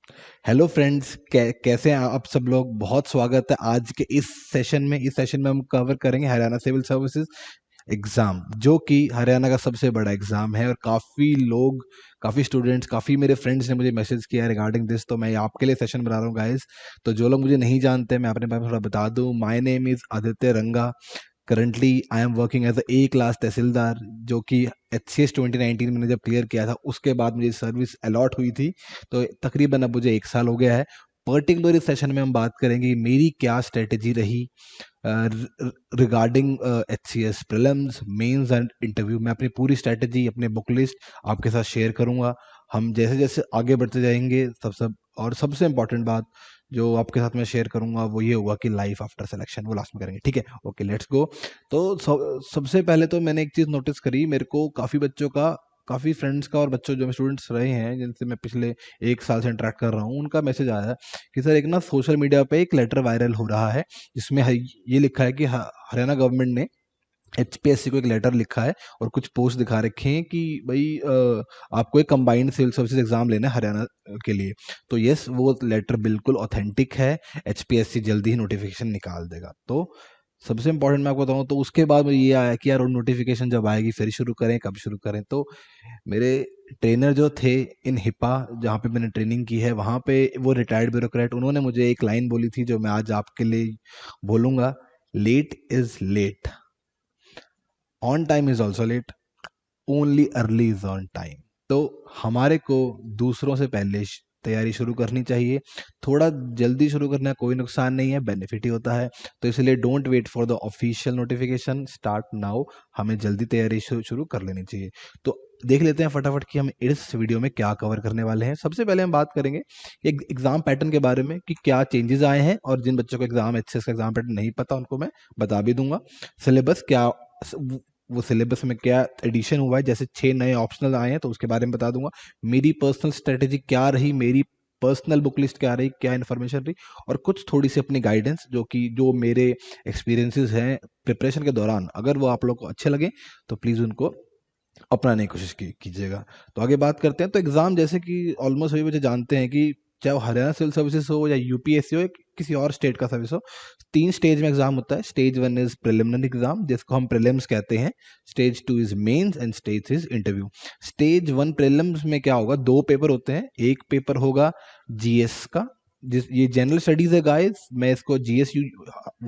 Hello friends, कैसे हैं आप सब लोग। बहुत स्वागत है आज के इस सेशन में हम कवर करेंगे हरियाणा सिविल सर्विसेज एग्ज़ाम, जो कि हरियाणा का सबसे बड़ा एग्ज़ाम है। और काफ़ी लोग, काफ़ी स्टूडेंट्स, काफ़ी मेरे फ्रेंड्स ने मुझे मैसेज किया है रिगार्डिंग दिस, तो मैं आपके लिए सेशन बना रहा हूँ गाइस। तो जो लोग मुझे नहीं जानते, मैं अपने बारे में थोड़ा बता दूँ। My name is Aditya Ranga. Currently I am working as a class tehsildar, जो कि HCS 2019 मैंने जब क्लियर किया था उसके बाद मुझे सर्विस अलॉट हुई थी। तो तकरीबन अब मुझे 1 साल हो गया है। पर्टिकुलर इस सेशन में हम बात करेंगे मेरी क्या स्ट्रेटेजी रही regarding HCS prelims, mains and interview. मैं अपनी पूरी स्ट्रेटेजी, अपने बुक लिस्ट आपके साथ शेयर करूंगा। हम जैसे जैसे आगे बढ़ते जाएंगे, और सबसे इम्पॉर्टेंट बात जो आपके साथ मैं शेयर करूंगा वो ये होगा कि लाइफ आफ्टर सिलेक्शन वो लास्ट में करेंगे। ठीक है, ओके, लेट्स गो। तो सबसे पहले तो मैंने एक चीज़ नोटिस करी, मेरे को काफ़ी बच्चों का, काफ़ी फ्रेंड्स का, और बच्चों जो स्टूडेंट्स रहे हैं जिनसे मैं पिछले 1 साल से इंटरेक्ट कर रहा हूँ, उनका मैसेज आया है कि सर एक ना सोशल मीडिया पे एक लेटर वायरल हो रहा है जिसमें ये लिखा है कि हरियाणा गवर्नमेंट ने HPSC को एक लेटर लिखा है और कुछ पोस्ट दिखा रखे हैं कि भाई आपको एक कंबाइंड सिविल सर्विसेज एग्जाम लेना है हरियाणा के लिए। तो यस, वो लेटर बिल्कुल ऑथेंटिक है। HPSC जल्दी ही नोटिफिकेशन निकाल देगा। तो सबसे इंपॉर्टेंट मैं आपको बताऊं, तो उसके बाद मुझे ये आया कि यार नोटिफिकेशन जब आएगी फिर शुरू करें, कब शुरू करें। तो मेरे ट्रेनर जो थे इन हिपा, जहाँ पे मैंने ट्रेनिंग की है, वहाँ पे वो रिटायर्ड ब्यूरोक्रेट, उन्होंने मुझे एक लाइन बोली थी जो मैं आज आपके लिए बोलूँगा। Late is late, on time is also late, only early is on time. तो हमारे को दूसरों से पहले तैयारी शुरू करनी चाहिए। थोड़ा जल्दी शुरू करना कोई नुकसान नहीं है, बेनिफिट ही होता है। तो इसलिए don't wait for the official notification, start now. हमें जल्दी तैयारी शुरू कर लेनी चाहिए। तो देख लेते हैं फटाफट कि हम इस वीडियो में क्या कवर करने वाले हैं। सबसे पहले हम बात करेंगे एक एग्जाम पैटर्न के बारे में कि क्या चेंजेस आए हैं, और जिन बच्चों को एग्जाम HCS का एग्जाम पैटर्न नहीं पता उनको मैं बता भी दूंगा। सिलेबस क्या, वो सिलेबस में क्या एडिशन हुआ है, जैसे 6 नए ऑप्शनल आए हैं तो उसके बारे में बता दूंगा। मेरी पर्सनल स्ट्रेटेजी क्या रही, मेरी पर्सनल बुक लिस्ट क्या रही, क्या इन्फॉर्मेशन रही, और कुछ थोड़ी सी अपनी गाइडेंस जो मेरे एक्सपीरियंसेस हैं प्रिपरेशन के दौरान, अगर वो आप लोग को अच्छे लगे तो प्लीज़ उनको अपनाने की कोशिश कीजिएगा। तो आगे बात करते हैं। तो एग्ज़ाम जैसे कि ऑलमोस्ट सभी बच्चे जानते हैं कि चाहे वो हरियाणा सिविल सर्विसेज हो या UPSC हो या किसी और स्टेट का सर्विस हो, 3 स्टेज में एग्जाम होता है। स्टेज 1 इज प्रिलिमिनरी एग्जाम, जिसको हम प्रीलिम्स कहते हैं। Stage 2 is mains and stage 3 is interview. Stage 1 prelims में क्या होगा, 2 पेपर होते हैं। एक पेपर होगा GS का, जिस ये जनरल स्टडीज है गाइस, मैं इसको GS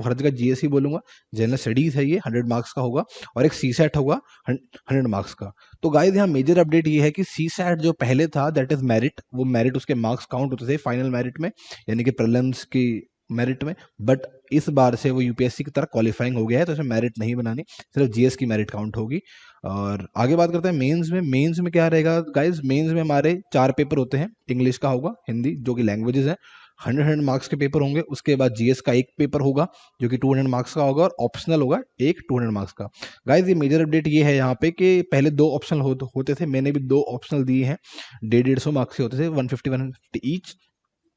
हर जगह GS ही बोलूंगा। जनरल स्टडीज है, ये 100 मार्क्स का होगा। और एक CSAT होगा 100 मार्क्स का। तो गाइस यहाँ मेजर अपडेट ये है कि CSAT जो पहले था, दैट इज मेरिट, वो मेरिट उसके मार्क्स काउंट होते थे फाइनल मेरिट में, यानी कि प्रीलिम्स की मेरिट में। बट इस बार से वो UPSC की तरह क्वालिफाइंग हो गया है, तो इसमें मेरिट नहीं बनानी, सिर्फ GS की मेरिट काउंट होगी। और आगे बात करते हैं मेंस में। मेंस में क्या रहेगा गाइस, मेंस में हमारे 4 पेपर होते हैं। इंग्लिश का होगा, हिंदी जो कि लैंग्वेजेस हैं, 100 मार्क्स के पेपर होंगे। उसके बाद GS का एक पेपर होगा जो कि 200 मार्क्स का होगा, और ऑप्शनल होगा एक 200 मार्क्स का। गाइस ये मेजर अपडेट ये है यहाँ पे कि पहले 2 ऑप्शनल होते थे, मैंने भी 2 ऑप्शनल दिए हैं। 150 मार्क्स के होते थे, 150 ईच।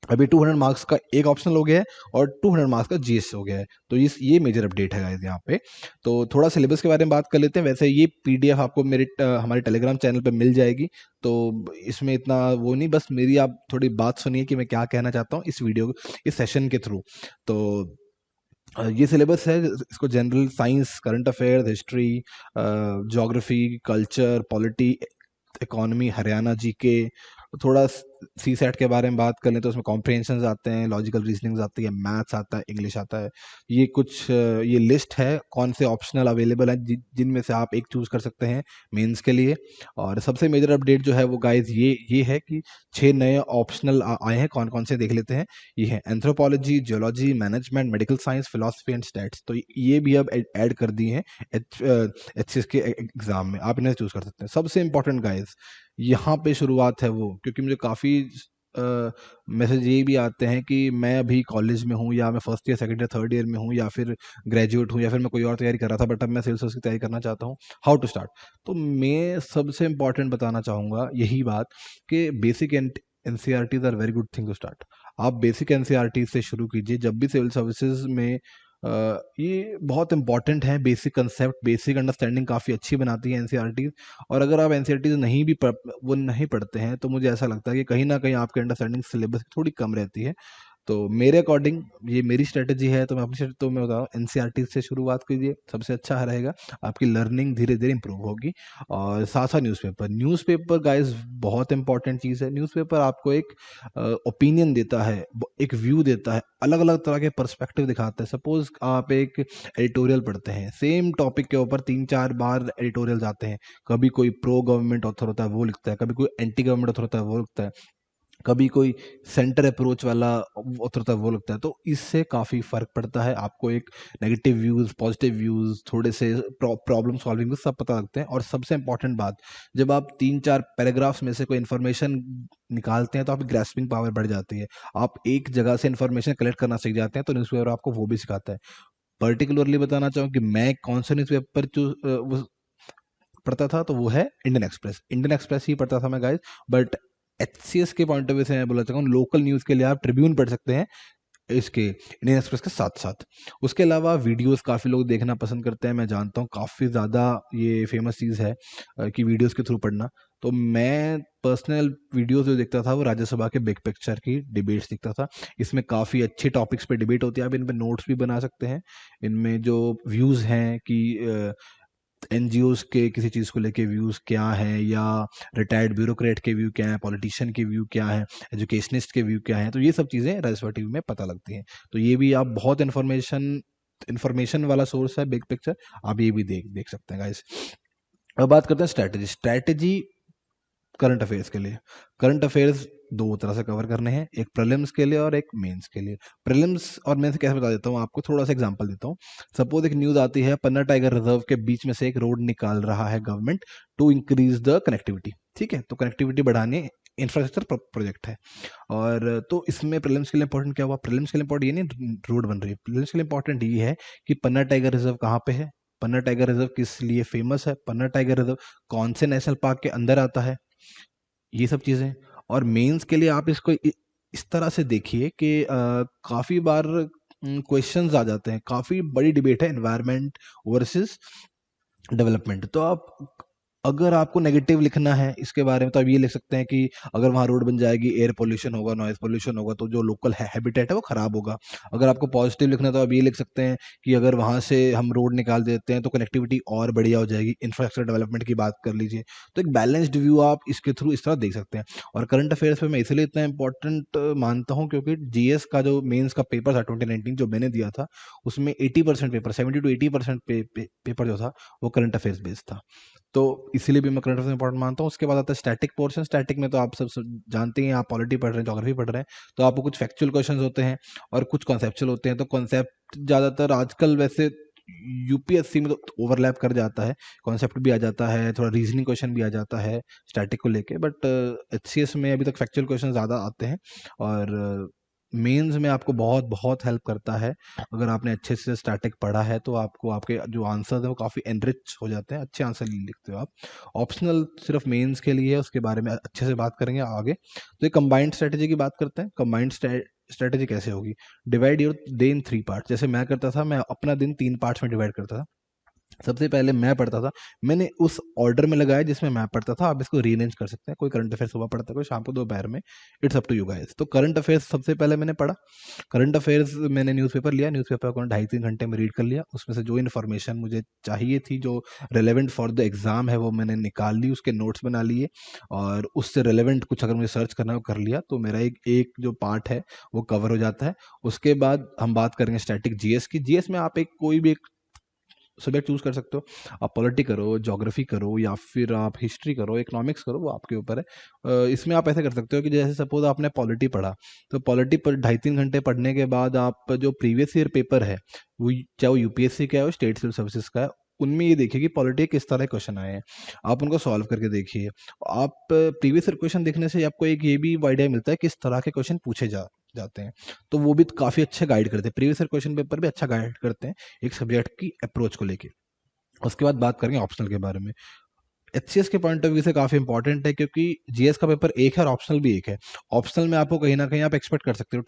अभी 200 मार्क्स का एक ऑप्शनल हो गया है और 200 मार्क्स का GS हो गया है। तो ये मेजर अपडेट है गाइस यहाँ पे। तो थोड़ा सिलेबस के बारे में बात कर लेते हैं। वैसे ये PDF आपको मेरे हमारे टेलीग्राम चैनल पे मिल जाएगी, तो इसमें इतना वो नहीं, बस मेरी आप थोड़ी बात सुनिए कि मैं क्या कहना चाहता हूँ इस सेशन के थ्रू। तो ये सिलेबस है, इसको general science, current affairs, history, geography, culture, polity, economy, Haryana GK, थोड़ा CSAT के बारे में बात कर लें तो उसमें कॉम्प्रिहेंशन आते हैं, लॉजिकल रीजनिंग आती है, मैथ्स आता है, इंग्लिश आता है। ये लिस्ट है कौन से ऑप्शनल अवेलेबल है, जिनमें से आप एक चूज कर सकते हैं मेंस के लिए। और सबसे मेजर अपडेट जो है वो गाइस ये है कि 6 नए ऑप्शनल आए हैं। कौन कौन से देख लेते हैं। ये है anthropology, geology, management, medical science, philosophy and stats. तो ये भी अब ऐड कर दिए हैं HCS के एग्जाम में, आप इन्हें चूज कर सकते हैं। सबसे इंपॉर्टेंट गाइस, यहाँ पे शुरुआत है वो, क्योंकि मुझे काफ़ी मैसेज ये भी आते हैं कि मैं अभी कॉलेज में हूँ, या मैं first year, second year, third year में हूँ, या फिर ग्रेजुएट हूँ, या फिर मैं कोई और तैयारी कर रहा था बट अब मैं सिविल सर्विस की तैयारी करना चाहता हूँ। How to start. तो मैं सबसे इंपॉर्टेंट बताना चाहूँगा यही बात कि basic NCERTs are very good thing to start. आप बेसिक NCERT से शुरू कीजिए। जब भी सिविल सर्विसेज में ये बहुत इंपॉर्टेंट है, बेसिक कंसेप्ट, बेसिक अंडरस्टैंडिंग काफ़ी अच्छी बनाती है एनसीईआरटी। और अगर आप एनसीईआरटी नहीं भी वो नहीं पढ़ते हैं, तो मुझे ऐसा लगता है कि कहीं ना कहीं आपकी अंडरस्टैंडिंग सिलेबस की थोड़ी कम रहती है। तो मेरे अकॉर्डिंग ये मेरी स्ट्रेटजी है, तो मैं अपनी तो मैं बताऊँ, एनसीईआरटी से शुरुआत कीजिए, सबसे अच्छा रहेगा। आपकी लर्निंग धीरे धीरे इंप्रूव होगी। और साथ साथ न्यूज़पेपर, न्यूज़पेपर गाइस बहुत इंपॉर्टेंट चीज़ है। न्यूज़पेपर आपको एक ओपिनियन देता है, एक व्यू देता है, अलग अलग तरह के पर्सपेक्टिव दिखाता है। सपोज आप एक एडिटोरियल पढ़ते हैं, सेम टॉपिक के ऊपर 3-4 बार एडिटोरियल आते हैं। कभी कोई प्रो गवर्नमेंट ऑथर होता है वो लिखता है, कभी कोई एंटी गवर्नमेंट ऑथर होता है वो लिखता है, कभी कोई सेंटर अप्रोच वाला उतरता है वो लगता है। तो इससे काफ़ी फ़र्क पड़ता है। आपको एक नेगेटिव व्यूज़, पॉजिटिव व्यूज़, थोड़े से प्रॉब्लम सॉल्विंग सब पता लगते हैं। और सबसे इंपॉर्टेंट बात, जब आप 3-4 पैराग्राफ्स में से कोई इन्फॉर्मेशन निकालते हैं तो आपकी ग्रास्पिंग पावर बढ़ जाती है। आप एक जगह से इन्फॉर्मेशन कलेक्ट करना सीख जाते हैं, तो न्यूज़पेपर आपको वो भी सिखाता है। पर्टिकुलरली बताना चाहूँ कि मैं कौन सा न्यूज़पेपर वो पढ़ता था, तो वो है इंडियन एक्सप्रेस। इंडियन एक्सप्रेस ही पढ़ता था मैं गाइस। बट एचसीएस के पॉइंट ऑफ व्यू से मैं बोला चाहूँ, लोकल न्यूज़ के लिए आप ट्रिब्यून पढ़ सकते हैं इसके इंडियन एक्सप्रेस के साथ साथ। उसके अलावा वीडियोस काफ़ी लोग देखना पसंद करते हैं, मैं जानता हूँ काफ़ी ज़्यादा ये फेमस चीज़ है कि वीडियोस के थ्रू पढ़ना। तो मैं पर्सनल वीडियोस जो देखता था वो राज्यसभा के बिग पिक्चर की डिबेट्स देखता था। इसमें काफ़ी अच्छे टॉपिक्स पे डिबेट होती है, आप इन पे नोट्स भी बना सकते हैं। इनमें जो व्यूज़ हैं कि एनजीओज के किसी चीज़ को लेके व्यूज़ क्या हैं, या रिटायर्ड ब्यूरोक्रेट के व्यू क्या हैं, पॉलिटिशियन के व्यू क्या हैं, एजुकेशनिस्ट के व्यू क्या हैं, तो ये सब चीज़ें राजसभा टीवी में पता लगती हैं। तो ये भी आप बहुत इन्फॉर्मेशन वाला सोर्स है बिग पिक्चर, आप ये भी देख देख सकते हैं गाइस। अब बात करते हैं स्ट्रैटेजी। स्ट्रैटेजी करंट अफेयर्स के लिए, करंट अफेयर्स दो तरह से कवर करने हैं, एक प्रीलिम्स के लिए और एक मेंस के लिए। प्रीलिम्स और मेंस कैसे बता देता हूँ आपको, थोड़ा सा एग्जांपल देता हूँ। सपोज एक न्यूज़ आती है, पन्ना टाइगर रिजर्व के बीच में से एक रोड निकाल रहा है government to increase the connectivity. ठीक है, तो कनेक्टिविटी बढ़ाने इंफ्रास्ट्रक्चर प्रोजेक्ट है। और तो इसमें प्रीलिम्स के लिए इंपॉर्टेंट क्या हुआ, प्रीलिम्स के लिए इंपॉर्टेंट ये नहीं रोड बन रही है, प्रीलिम्स के लिए इंपॉर्टेंट ये है कि पन्ना टाइगर रिजर्व कहाँ पे है, पन्ना टाइगर रिजर्व किस लिए फेमस है, पन्ना टाइगर रिजर्व कौन से नेशनल पार्क के अंदर आता है, ये सब चीज़ें। और मेंस के लिए आप इसको इस तरह से देखिए कि काफ़ी बार क्वेश्चंस आ जाते हैं, काफ़ी बड़ी डिबेट है एनवायरनमेंट वर्सेस डेवलपमेंट। तो आप अगर आपको नेगेटिव लिखना है इसके बारे में, तो आप ये लिख सकते हैं कि अगर वहाँ रोड बन जाएगी, एयर पोल्यूशन होगा, नॉइज पोल्यूशन होगा, तो जो लोकल हैबिटेट है वो ख़राब होगा। अगर आपको पॉजिटिव लिखना है तो आप ये लिख सकते हैं कि अगर वहाँ से हम रोड निकाल देते हैं तो कनेक्टिविटी और बढ़िया हो जाएगी, इंफ्रास्ट्रक्चर डेवलपमेंट की बात कर लीजिए। तो एक बैलेंस्ड व्यू आप इसके थ्रू इस तरह देख सकते हैं। और करंट अफेयर्स में मैं इसलिए इतना इंपॉर्टेंट मानता हूँ, क्योंकि जीएस का जो मेंस का पेपर था 2019 जो मैंने दिया था, उसमें 80% पेपर, 70 to 80% पेपर जो था वो करंट अफेयर्स बेस्ड था। तो इसीलिए भी मैं करंट अफेयर्स इंपॉर्टेंट मानता हूँ। उसके बाद आता है स्टैटिक पोर्शन। स्टैटिक में तो आप सब जानते हैं, आप पॉलिटी पढ़ रहे हैं, ज्योग्राफी पढ़ रहे हैं, तो आपको कुछ फैक्चुअल क्वेश्चंस होते हैं और कुछ कॉन्सेप्चुअल होते हैं। तो कॉन्सेप्ट ज़्यादातर आजकल वैसे यूपीएससी में तो ओवरलैप कर जाता है, कॉन्सेप्ट भी आ जाता है, थोड़ा रीजनिंग क्वेश्चन भी आ जाता है स्टैटिक को लेके। बट एचसीएस में अभी तक फैक्चुअल क्वेश्चन ज़्यादा आते हैं। और मेंस में आपको बहुत बहुत हेल्प करता है। अगर आपने अच्छे से स्टैटिक पढ़ा है तो आपको आपके जो आंसर्स हैं वो काफ़ी एनरिच हो जाते हैं, अच्छे आंसर लिखते हो आप। ऑप्शनल सिर्फ मेंस के लिए है, उसके बारे में अच्छे से बात करेंगे आगे। तो ये कंबाइंड स्ट्रेटेजी की बात करते हैं। कंबाइंड स्ट्रेटेजी कैसे होगी, divide your day in 3 part. जैसे मैं करता था, मैं अपना दिन 3 पार्ट्स में डिवाइड करता था। सबसे पहले मैं पढ़ता था, मैंने उस ऑर्डर में लगाया जिसमें मैं पढ़ता था। आप इसको रीअरेंज कर सकते हैं, कोई करंट अफेयर्स सुबह पढ़ता है, कोई शाम को दोपहर में, it's up to you guys. तो करंट अफेयर्स सबसे पहले मैंने पढ़ा। करंट अफेयर्स मैंने न्यूज़पेपर लिया, न्यूज़पेपर को 2.5-3 घंटे में रीड कर लिया। उसमें से जो इन्फॉर्मेशन मुझे चाहिए थी, जो रेलेवेंट फॉर द एग्ज़ाम है, वो मैंने निकाल ली, उसके नोट्स बना लिए। और उससे रेलेवेंट कुछ अगर मुझे सर्च करना है वो कर लिया, तो मेरा एक एक जो पार्ट है वो कवर हो जाता है। उसके बाद हम बात करेंगे स्टैटिक जीएस की। जीएस में आप एक कोई भी एक सब्जेक्ट चूज कर सकते हो। आप पॉलिटी करो, ज्योग्राफी करो, या फिर आप हिस्ट्री करो, इकोनॉमिक्स करो, वो आपके ऊपर है। इसमें आप ऐसे कर सकते हो कि जैसे सपोज आपने पॉलिटी पढ़ा, तो पॉलिटी पर 2.5-3 घंटे पढ़ने के बाद आप जो प्रीवियस ईयर पेपर है, वो चाहे वो यूपीएससी का है, स्टेट सिविल सर्विसेज का है, उनमें ये देखिए कि पॉलिटी किस तरह के क्वेश्चन आए हैं, आप उनको सॉल्व करके देखिए। आप प्रीवियस ईयर क्वेश्चन देखने से आपको एक ये भी आइडिया मिलता है किस तरह के क्वेश्चन पूछे जाते हैं। तो वो भी काफ़ी अच्छे गाइड करते हैं, प्रीवियस ईयर क्वेश्चन पेपर भी अच्छा गाइड करते हैं एक सब्जेक्ट की अप्रोच को लेके। उसके बाद बात करेंगे ऑप्शनल के बारे में। एचसीएस के पॉइंट ऑफ व्यू से काफ़ी इंपॉर्टेंट है, क्योंकि जीएस का पेपर एक है और ऑप्शनल भी एक है। ऑप्शनल में आपको कहीं ना कहीं आप एक्सपेक्ट कर सकते हो,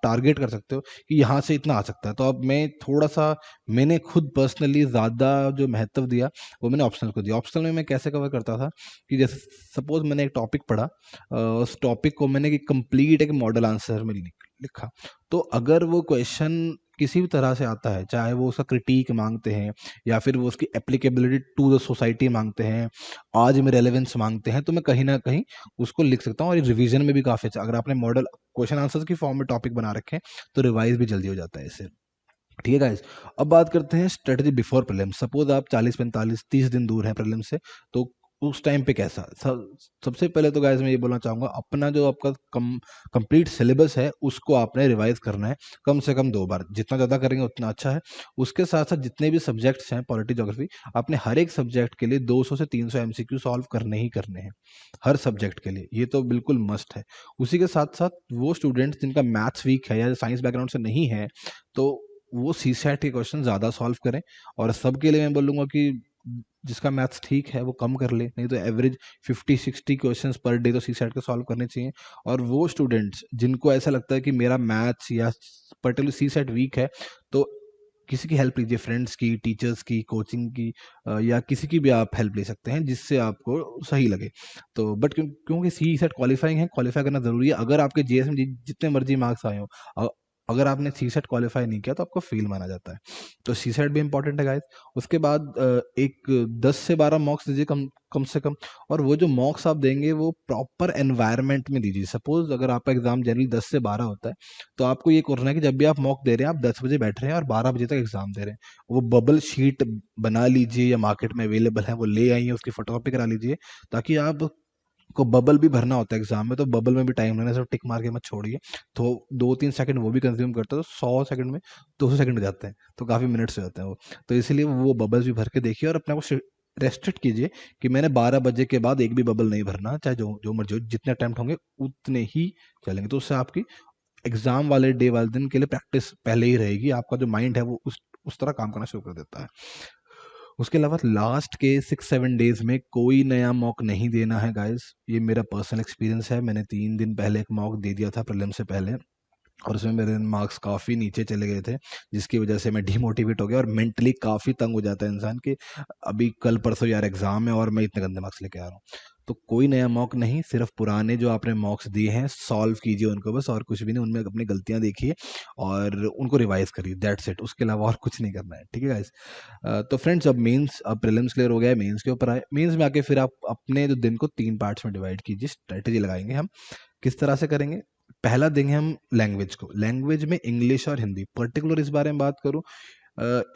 टारगेट कर सकते हो कि यहाँ से इतना आ सकता है। तो अब मैं थोड़ा सा, मैंने खुद पर्सनली ज़्यादा जो महत्व दिया वो मैंने ऑप्शनल को दिया। ऑप्शनल में मैं कैसे कवर करता था कि जैसे सपोज मैंने एक टॉपिक पढ़ा, उस टॉपिक को मैंने कंप्लीट एक मॉडल आंसर में लिखा। तो अगर वो क्वेश्चन किसी भी तरह से आता है, चाहे वो उसका क्रिटिक मांगते हैं या फिर वो उसकी एप्लीकेबिलिटी टू द सोसाइटी मांगते हैं, आज में रेलेवेंस मांगते हैं, तो मैं कहीं ना कहीं उसको लिख सकता हूँ। और रिवीजन में भी काफ़ी अच्छा, अगर आपने मॉडल क्वेश्चन आंसर्स की फॉर्म में टॉपिक बना रखे हैं तो रिवाइज भी जल्दी हो जाता है इससे। ठीक है गाइस, अब बात करते हैं स्ट्रेटजी बिफोर प्रीलिम्स। सपोज आप 40 45 30 दिन दूर हैं प्रीलिम से, तो उस टाइम पे कैसा सबसे पहले तो गाइस मैं ये बोलना चाहूँगा, अपना जो आपका कंप्लीट सिलेबस है उसको आपने रिवाइज करना है कम से कम 2 बार। जितना ज़्यादा करेंगे उतना अच्छा है। उसके साथ साथ जितने भी सब्जेक्ट्स हैं पॉलिटी ज्योग्राफी, आपने हर एक सब्जेक्ट के लिए 200 से 300 एमसीक्यू सॉल्व करने ही करने हैं, हर सब्जेक्ट के लिए। ये तो बिल्कुल मस्ट है। उसी के साथ साथ वो स्टूडेंट्स जिनका मैथ्स वीक है या साइंस बैकग्राउंड से नहीं है, तो वो सी सेट के क्वेश्चन ज़्यादा सॉल्व करें। और सबके लिए मैं बोलूँगा कि जिसका मैथ्स ठीक है वो कम कर ले, नहीं तो एवरेज 50 60 क्वेश्चंस पर डे तो सी सेट के सॉल्व करने चाहिए। और वो स्टूडेंट्स जिनको ऐसा लगता है कि मेरा मैथ्स या पर्टिकुलर सी सेट वीक है, तो किसी की हेल्प लीजिए, फ्रेंड्स की, टीचर्स की, कोचिंग की, या किसी की भी आप हेल्प ले सकते हैं जिससे आपको सही लगे। तो बट क्योंकि सी सेट क्वालिफाइंग है, क्वालिफाई करना ज़रूरी है। अगर आपके जीएस में जितने मर्जी मार्क्स आए हों, अगर आपने सी सेट क्वालिफाई नहीं किया तो आपको फेल माना जाता है। तो सी सेट भी इंपॉर्टेंट है गाइस। उसके बाद एक 10 से 12 मॉक्स दीजिए कम कम से कम। और वो जो मॉक्स आप देंगे वो प्रॉपर एनवायरनमेंट में दीजिए। सपोज अगर आपका एग्जाम जनरली 10 से 12 होता है, तो आपको ये करना है कि जब भी आप मॉक दे रहे हैं, आप 10 बजे बैठ रहे हैं और 12 बजे तक एग्जाम दे रहे हैं, वो बबल शीट बना लीजिए या मार्केट में अवेलेबल है वो ले आइए, उसकी फोटोकॉपी करा लीजिए, ताकि आप को बबल भी भरना होता है एग्जाम में, तो बबल में भी टाइम लेना, सिर्फ टिक मार के मत छोड़िए। तो 2 3 सेकंड वो भी कंज्यूम करता है, तो 100 सेकंड में 200 सेकंड हो जाते हैं, तो काफ़ी मिनट्स हो जाते हैं वो। तो इसलिए वो बबल्स भी भर के देखिए और अपने को रेस्ट्रिक्ट कीजिए कि मैंने 12 बजे के बाद एक भी बबल नहीं भरना, चाहे जो जो मर्जी हो, जितने अटैम्प्ट होंगे उतने ही चलेंगे। तो उससे आपकी एग्जाम वाले डे वाले दिन के लिए प्रैक्टिस पहले ही रहेगी, आपका जो माइंड है वो उस तरह काम करना शुरू कर देता है। उसके अलावा लास्ट के 6 7 डेज में कोई नया मॉक नहीं देना है गाइस। ये मेरा पर्सनल एक्सपीरियंस है। मैंने 3 दिन पहले एक मॉक दे दिया था प्रीलिम से पहले, और उसमें मेरे मार्क्स काफ़ी नीचे चले गए थे, जिसकी वजह से मैं डिमोटिवेट हो गया और मेंटली काफ़ी तंग हो जाता है इंसान कि अभी कल परसों यार एग्ज़ाम है और मैं इतने गंदे मार्क्स लेके आ रहा हूँ। तो कोई नया मॉक नहीं, सिर्फ पुराने जो आपने मॉक्स दिए हैं सॉल्व कीजिए उनको बस, और कुछ भी नहीं। उनमें अपनी गलतियाँ देखिए और उनको रिवाइज करिए, दैट्स इट। उसके अलावा और कुछ नहीं करना है, ठीक है गाइस। तो फ्रेंड्स, अब मेंस, अब प्रीलिम्स क्लियर हो गया है, मेंस के ऊपर आए। मेंस में आके फिर आप अपने जो दिन को 3 पार्ट्स में डिवाइड कीजिए। स्ट्रेटेजी लगाएंगे हम, किस तरह से करेंगे। पहला देंगे हम लैंग्वेज को। लैंग्वेज में इंग्लिश और हिंदी, पर्टिकुलर इस बारे में बात करूँ,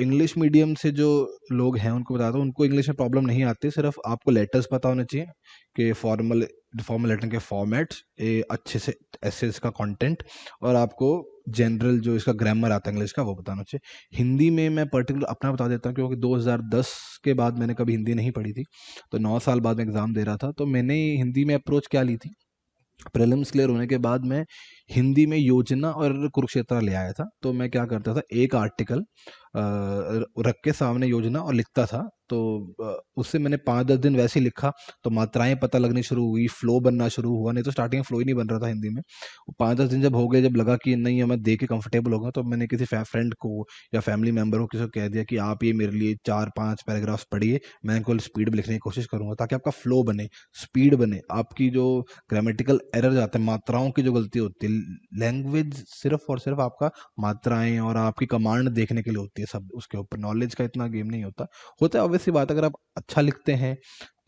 इंग्लिश मीडियम से जो लोग हैं उनको बताता हूँ, उनको इंग्लिश में प्रॉब्लम नहीं आती। सिर्फ आपको लेटर्स पता होने चाहिए कि फॉर्मल फॉर्मल लेटर के फॉर्मेट्स, अच्छे से एसेस का कंटेंट, और आपको जनरल जो इसका ग्रामर आता है इंग्लिश का वो बताना चाहिए। हिंदी में मैं पर्टिकुलर अपना बता देता हूँ, क्योंकि 2010 के बाद मैंने कभी हिंदी नहीं पढ़ी थी, तो 9 साल बाद मैं एग्ज़ाम दे रहा था। तो मैंने हिंदी में अप्रोच क्या ली थी, प्रीलिम्स क्लियर होने के बाद मैं हिंदी में योजना और कुरुक्षेत्र ले आया था। तो मैं क्या करता था, एक आर्टिकल रख के सामने योजना और लिखता था। तो उससे मैंने 5 10 दिन वैसे ही लिखा, तो मात्राएं पता लगनी शुरू हुई, फ्लो बनना शुरू हुआ। नहीं तो स्टार्टिंग में फ्लो ही नहीं बन रहा था हिंदी में। 5 10 दिन जब हो गए, जब लगा कि नहीं मैं दे के कंफर्टेबल हो गया, तो मैंने किसी फ्रेंड को या फैमिली मेम्बर को किसी को कह दिया कि आप ये मेरे लिए 4 5 पैराग्राफ्स पढ़िए, मैं केवल स्पीड में लिखने की कोशिश करूंगा, ताकि आपका फ्लो बने, स्पीड बने। आपकी जो ग्रामेटिकल एरर आते हैं, मात्राओं की जो गलती होती है, लैंग्वेज सिर्फ और सिर्फ आपका मात्राएं और आपकी कमांड देखने के लिए होती है, सब उसके ऊपर नॉलेज का इतना गेम नहीं होता। होता है ऑब्वियस सी बात, अगर आप अच्छा लिखते हैं,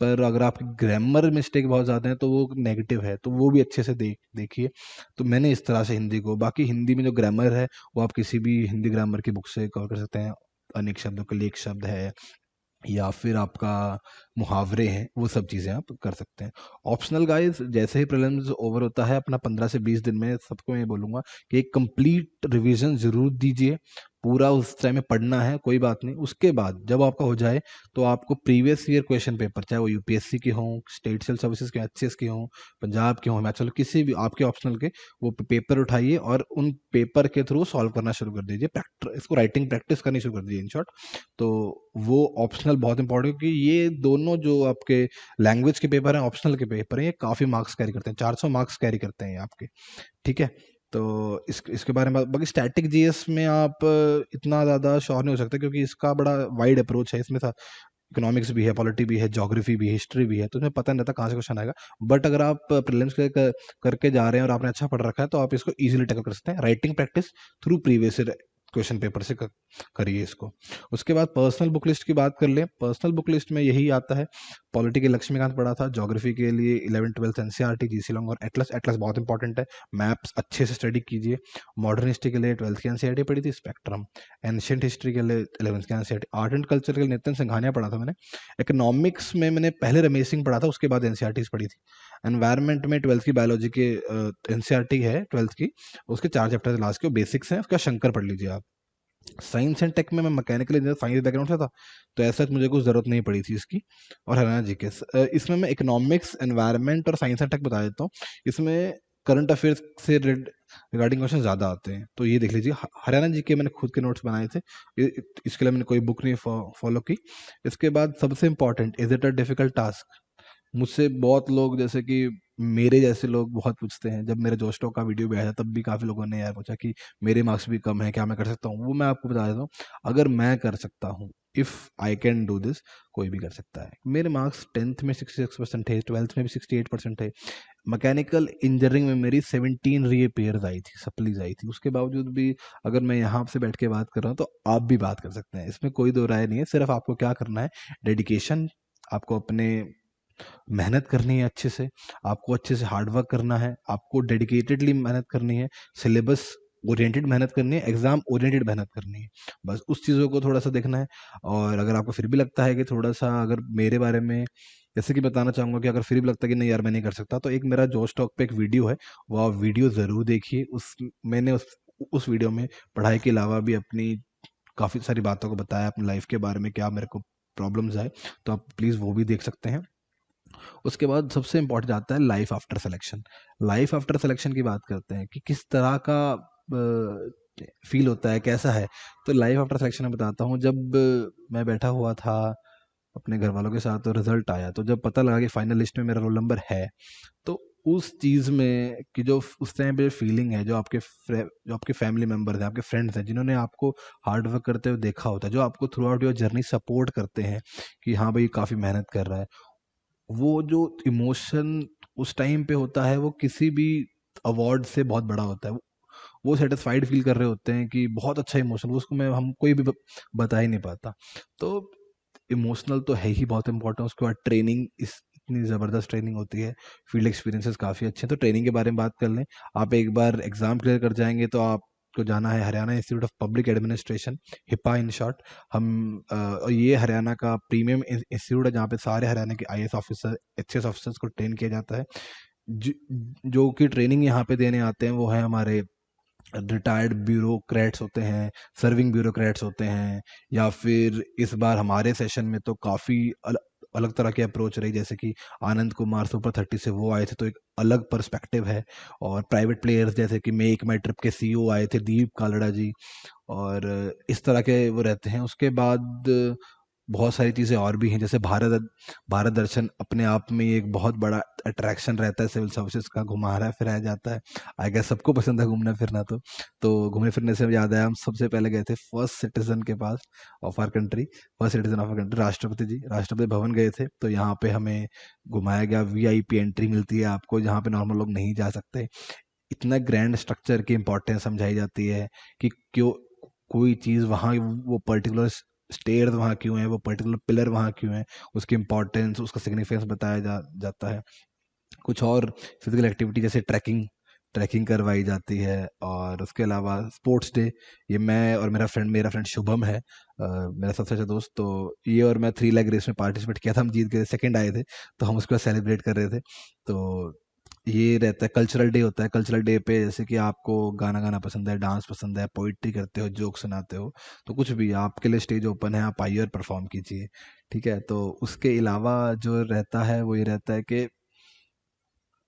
पर अगर आपकी ग्रामर मिस्टेक बहुत ज़्यादा है तो वो नेगेटिव है, तो वो भी अच्छे से देखिए। तो मैंने इस तरह से हिंदी को, बाकी हिंदी में जो ग्रामर है वो आप किसी भी हिंदी ग्रामर की बुक से कवर कर सकते हैं। अनेक शब्दों के लिए एक शब्द है, या फिर आपका मुहावरे हैं, वो सब चीज़ें आप कर सकते हैं। ऑप्शनल गाइस, जैसे ही प्रीलिम्स ओवर होता है अपना 15 से 20 दिन में, सबको मैं बोलूँगा कि एक कंप्लीट रिवीजन ज़रूर दीजिए। पूरा उस टाइम में पढ़ना है, कोई बात नहीं। उसके बाद जब आपका हो जाए तो आपको प्रीवियस ईयर क्वेश्चन पेपर, चाहे वो यूपीएससी के हों, स्टेट सिविल सर्विसेज के, एचसीएस के हों, पंजाब के हों, हिमाचल, किसी भी आपके ऑप्शनल के, वो पेपर उठाइए और उन पेपर के थ्रू सॉल्व करना शुरू कर दीजिए। इसको राइटिंग प्रैक्टिस करनी शुरू कर दीजिए इन शॉर्ट। तो वो ऑप्शनल बहुत इंपॉर्टेंट है, क्योंकि ये दोनों जो आपके लैंग्वेज के पेपर हैं, ऑप्शनल के पेपर हैं, ये काफ़ी मार्क्स कैरी करते हैं, 400 मार्क्स कैरी करते हैं ये आपके। ठीक है, तो इसके बारे में बाकी स्टैटिक जीएस में आप इतना ज़्यादा श्योर नहीं हो सकते, क्योंकि इसका बड़ा वाइड अप्रोच है। इसमें था इकोनॉमिक्स भी है, पॉलिटी भी है, ज्योग्राफी भी है, हिस्ट्री भी है, तो उसमें पता नहीं रहता कहाँ से क्वेश्चन आएगा। बट अगर आप प्रीलिम्स करके जा रहे हैं और आपने अच्छा पढ़ रखा है, तो आप इसको इजीली टैकल कर सकते हैं। Writing practice through previous question paper से करिए इसको। उसके बाद पर्सनल बुक लिस्ट की बात कर लें। पर्सनल बुक लिस्ट में यही आता है, पॉलिटी के लक्ष्मीकांत पढ़ा था, ज्योग्राफी के लिए 11th-12th एनसीईआरटी, जीसी लॉन्ग और एटलस। एटलस बहुत इंपॉर्टेंट है, मैप्स अच्छे से स्टडी कीजिए। मॉडर्न हिस्ट्री के लिए 12th की एनसीईआरटी पढ़ी थी, स्पेक्ट्रम। एंशियंट हिस्ट्री के लिए 11th की एनसीईआरटी। आर्ट एंड कल्चर के लिए नितिन सिंघानिया पढ़ा था मैंने। इकोनॉमिक्स में मैंने पहले रमेश सिंह पढ़ा था, उसके बाद एनसीईआरटीज पढ़ी थी। एनवायरनमेंट में 12th की बायोलॉजी के एनसीईआरटी है 12th की, उसके 4 चैप्टर लास्ट के बेसिक्स हैं, उसका शंकर पढ़ लीजिए आप। साइंस एंड टेक में मैं मैकेनिकल इंजीनियर साइंस बैकग्राउंड से था, तो ऐसा मुझे कुछ ज़रूरत नहीं पड़ी थी इसकी। और हरियाणा जीके, इसमें मैं इकोनॉमिक्स, एनवायरनमेंट और साइंस एंड टेक बता देता हूँ। इसमें करंट अफेयर्स से रिगार्डिंग क्वेश्चन ज़्यादा आते हैं, तो ये देख लीजिए। हरियाणा जीके मैंने खुद के नोट्स बनाए थे, इसके लिए मैंने कोई बुक नहीं फॉलो की। इसके बाद सबसे important, is it a difficult task. मुझसे बहुत लोग, जैसे कि मेरे जैसे लोग बहुत पूछते हैं, जब मेरे जोश टॉक का वीडियो भी आया था तब भी काफ़ी लोगों ने यार पूछा कि मेरे मार्क्स भी कम है, क्या मैं कर सकता हूँ। वो मैं आपको बता देता हूँ, अगर मैं कर सकता हूँ, if I can do this, कोई भी कर सकता है। मेरे मार्क्स 10th में 66% थे, 12th में भी 68% थे। मैकेनिकल इंजीनियरिंग में मेरी 17 रीअपीयर्स आई थी, सप्लीज आई थी। उसके बावजूद भी अगर मैं यहाँ से बैठ के बात कर रहा हूँ, तो आप भी बात कर सकते हैं, इसमें कोई दो राय नहीं है। सिर्फ आपको क्या करना है, डेडिकेशन, आपको अपने मेहनत करनी है अच्छे से, आपको अच्छे से हार्ड वर्क करना है, आपको डेडिकेटेडली मेहनत करनी है, सिलेबस ओरिएंटेड मेहनत करनी है, एग्जाम ओरिएंटेड मेहनत करनी है। बस उस चीज़ों को थोड़ा सा देखना है। और अगर आपको फिर भी लगता है कि थोड़ा सा, अगर मेरे बारे में जैसे कि बताना चाहूँगा कि अगर फिर भी लगता है कि नहीं यार मैं नहीं कर सकता, तो एक मेरा जोश टॉक पे एक वीडियो है, वो आप वीडियो ज़रूर देखिए। मैंने उस वीडियो में पढ़ाई के अलावा भी अपनी काफ़ी सारी बातों को बताया, अपनी लाइफ के बारे में क्या मेरे को प्रॉब्लम्स आए, तो आप प्लीज़ वो भी देख सकते हैं। उसके बाद सबसे इंपॉर्टेंट आता है life after selection. Life after selection की बात करते हैं कि किस तरह का फील होता है, कैसा है। तो लाइफ आफ्टर सिलेक्शन में बताता हूँ, जब मैं बैठा हुआ था अपने घर वालों के साथ, तो रिजल्ट आया, तो जब पता लगा कि फाइनल लिस्ट में मेरा रोल नंबर है, तो उस चीज़ में कि जो उस टाइम पे फीलिंग है, जो आपके फैमिली मेम्बर्स हैं, आपके फ्रेंड्स हैं, जिन्होंने आपको हार्ड वर्क करते हुए देखा होता है, जो आपको through out your journey support करते हैं कि हाँ भाई काफ़ी मेहनत कर रहा है, वो जो इमोशन उस टाइम पे होता है, वो किसी भी अवार्ड से बहुत बड़ा होता है। वो सेटिस्फाइड फील कर रहे होते हैं कि बहुत अच्छा इमोशन, उसको मैं हम कोई भी बता ही नहीं पाता। तो इमोशनल तो है ही बहुत इंपॉर्टेंट। उसके बाद ट्रेनिंग, इस इतनी ज़बरदस्त ट्रेनिंग होती है, फील्ड एक्सपीरियंसेस काफ़ी अच्छे हैं। तो ट्रेनिंग के बारे में बात कर लें, आप एक बार एग्ज़ाम क्लियर कर जाएंगे तो आपको जाना है Haryana institute of public administration, HIPA in short. और ये हरियाणा का प्रीमियम इंस्टीट्यूट है, जहाँ पे सारे हरियाणा के आईएएस ऑफिसर, एचएएस ऑफिसर्स को ट्रेन किया जाता है। ज- जो कि ट्रेनिंग यहाँ पे देने आते हैं, वो है हमारे रिटायर्ड ब्यूरोक्रेट्स होते हैं, सर्विंग ब्यूरोक्रेट्स होते हैं, या फिर इस बार हमारे सेशन में तो काफ़ी अलग तरह की अप्रोच रही, जैसे कि आनंद कुमार सुपर 30 से वो आए थे, तो एक अलग पर्सपेक्टिव है। और प्राइवेट प्लेयर्स जैसे कि मेक माई ट्रिप के सीईओ आए थे, दीप कालड़ा जी, और इस तरह के वो रहते हैं। उसके बाद बहुत सारी चीज़ें और भी हैं, जैसे भारत दर्शन अपने आप में एक बहुत बड़ा अट्रैक्शन रहता है सिविल सर्विसेज का, घुमाया फिराया जाता है। आई गेस सबको पसंद है घूमना फिरना। तो घूमने फिरने से याद आया, हम सबसे पहले गए थे फर्स्ट सिटीजन के पास of our country, first citizen of our country, राष्ट्रपति जी, राष्ट्रपति भवन गए थे। तो यहाँ पे हमें घुमाया गया, वीआईपी एंट्री मिलती है आपको, जहाँ पे नॉर्मल लोग नहीं जा सकते। इतना ग्रैंड स्ट्रक्चर की इंपॉर्टेंस समझाई जाती है कि क्यों कोई चीज़ वहाँ, वो पर्टिकुलर स्टेयर्स वहाँ क्यों है, वो पर्टिकुलर पिलर वहाँ क्यों है, उसकी इंपॉर्टेंस, उसका सिग्निफिकेंस बताया जाता है। कुछ और फिजिकल एक्टिविटी जैसे ट्रैकिंग ट्रैकिंग करवाई जाती है। और उसके अलावा स्पोर्ट्स डे, ये मैं और मेरा फ्रेंड शुभम है, मेरा सबसे अच्छा दोस्त, तो ये और मैं 3 लेग रेस में पार्टिसिपेट किया था, हम जीत गए, सेकंड आए थे, तो हम उसको सेलिब्रेट कर रहे थे। तो ये रहता है, कल्चरल डे होता है। कल्चरल डे पे जैसे कि आपको गाना गाना पसंद है, डांस पसंद है, पोइट्री करते हो, जोक सुनाते हो, तो कुछ भी आपके लिए स्टेज ओपन है, आप आइए और परफॉर्म कीजिए। ठीक है, तो उसके अलावा जो रहता है वो ये रहता है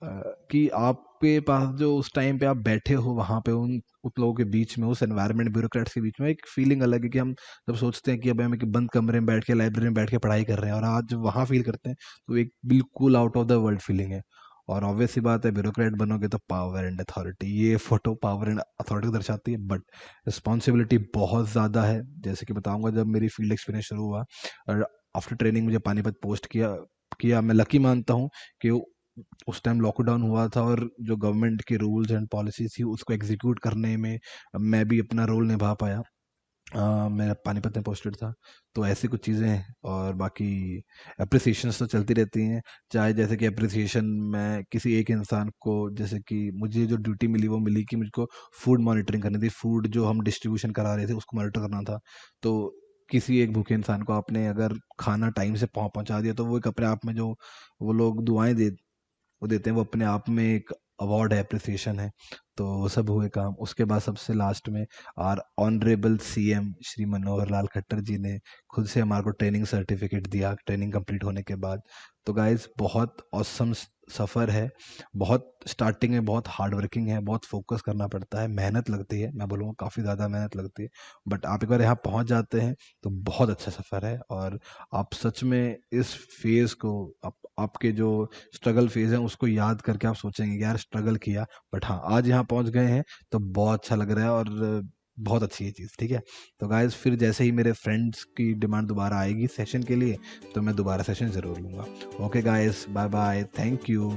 अ, कि आपके पास जो उस टाइम पे आप बैठे हो वहाँ पे उन लोगों के बीच में, उस एनवायरनमेंट ब्यूरोक्रेट्स के बीच में, एक फीलिंग अलग है कि हम जब सोचते हैं कि अब हम एक बंद कमरे में बैठ के लाइब्रेरी में बैठ के पढ़ाई कर रहे हैं और आज वहाँ फील करते हैं, तो एक बिल्कुल out of the world feeling है। और ऑब्वियस सी बात है, ब्यूरोक्रेट बनोगे तो पावर एंड अथॉरिटी, ये फोटो पावर एंड अथॉरिटी को दर्शाती है, बट रिस्पॉन्सिबिलिटी बहुत ज़्यादा है। जैसे कि बताऊंगा, जब मेरी फील्ड एक्सपीरियंस शुरू हुआ और आफ्टर ट्रेनिंग मुझे पानीपत पोस्ट किया किया मैं लकी मानता हूँ कि उस टाइम लॉकडाउन हुआ था और जो गवर्नमेंट के रूल्स एंड पॉलिसीज थी उसको एग्जीक्यूट करने में मैं भी अपना रोल निभा पाया। मैं पानीपत में पोस्टेड था। तो ऐसी कुछ चीज़ें हैं, और बाकी अप्रिसिएशंस तो चलती रहती हैं। चाहे जैसे कि अप्रिसिएशन मैं किसी एक इंसान को, जैसे कि मुझे जो ड्यूटी मिली वो मिली कि मुझको फूड मॉनिटरिंग करनी थी, फूड जो हम डिस्ट्रीब्यूशन करा रहे थे उसको मॉनिटर करना था। तो किसी एक भूखे इंसान को आपने अगर खाना टाइम से पहुंचा दिया, तो वो एक अपने आप में जो वो लोग दुआएं वो देते हैं, वो अपने आप में एक अवार्ड है, अप्रिसिएशन है। तो वो सब हुए काम। उसके बाद सबसे लास्ट में are honourable CM Shri Manohar Lal Khattar जी ने खुद से हमारे को ट्रेनिंग सर्टिफिकेट दिया ट्रेनिंग कंप्लीट होने के बाद। तो गाइस, बहुत ऑसम सफ़र है। बहुत स्टार्टिंग में बहुत हार्ड वर्किंग है, बहुत फोकस करना पड़ता है, मेहनत लगती है, मैं बोलूँगा काफ़ी ज़्यादा मेहनत लगती है। बट आप एक बार यहाँ पहुँच जाते हैं तो बहुत अच्छा सफ़र है। और आप सच में इस फेज़ को, आपके जो स्ट्रगल फेज़ है उसको याद करके आप सोचेंगे कि यार स्ट्रगल किया, बट हाँ आज यहाँ पहुँच गए हैं तो बहुत अच्छा लग रहा है, और बहुत अच्छी है चीज़। ठीक है, तो गाइस फिर जैसे ही मेरे फ्रेंड्स की डिमांड दोबारा आएगी सेशन के लिए, तो मैं दोबारा सेशन ज़रूर लूँगा। Okay guys, bye bye, thank you.